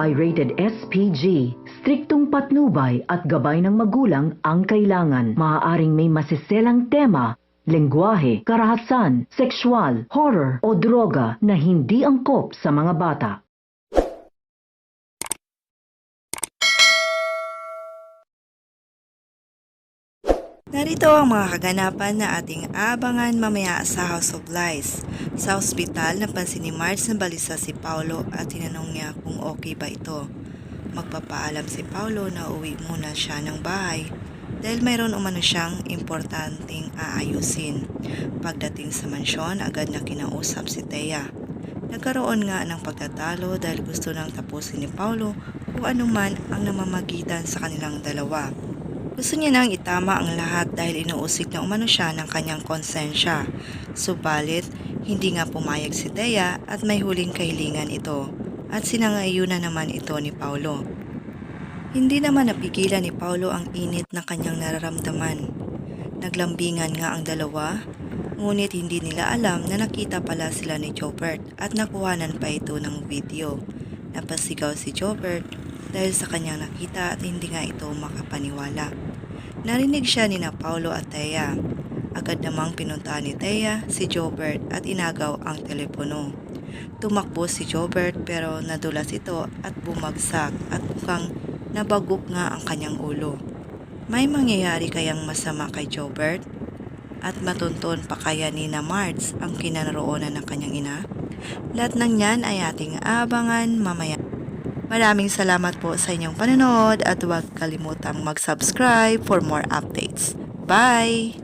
ay rated SPG. Striktong patnubay at gabay ng magulang ang kailangan. Maaaring may masiselang tema, lengguwahe, karahasan, sexual, horror o droga na hindi angkop sa mga bata. Narito ang mga kaganapan na ating abangan mamaya sa House of Lies. Sa ospital, napansin ni Marge na balisa si Paulo at tinanong niya kung okay ba ito. Magpapaalam si Paulo na uwi muna siya ng bahay dahil mayroon umano siyang importanteng aayusin. Pagdating sa mansyon, agad na kinausap si Thea. Nagkaroon nga ng pagtatalo dahil gusto nang tapusin ni Paulo kung anuman ang namamagitan sa kanilang dalawa. Gusto niya nang itama ang lahat dahil inuusig na umano siya ng kanyang konsensya. Subalit, hindi nga pumayag si Thea at may huling kahilingan ito at sinangayunan naman ito ni Paulo. Hindi naman napigilan ni Paulo ang init na kanyang nararamdaman. Naglambingan nga ang dalawa, ngunit hindi nila alam na nakita pala sila ni Jobert at nakuhanan pa ito ng video. Napasigaw si Jobert dahil sa kanyang nakita at hindi nga ito makapaniwala. Narinig siya ni Paulo at Thea. Agad namang pinuntahan ni Thea si Jobert at inagaw ang telepono. Tumakbo si Jobert pero nadulas ito at bumagsak at mukhang nabagok nga ang kanyang ulo. May mangyayari kayang masama kay Jobert? At matunton pa kaya ni Marge ang kinaroonan ng kanyang ina? Lahat ng yan ay ating abangan mamaya. Maraming salamat po sa inyong panonood at huwag kalimutang mag-subscribe for more updates. Bye!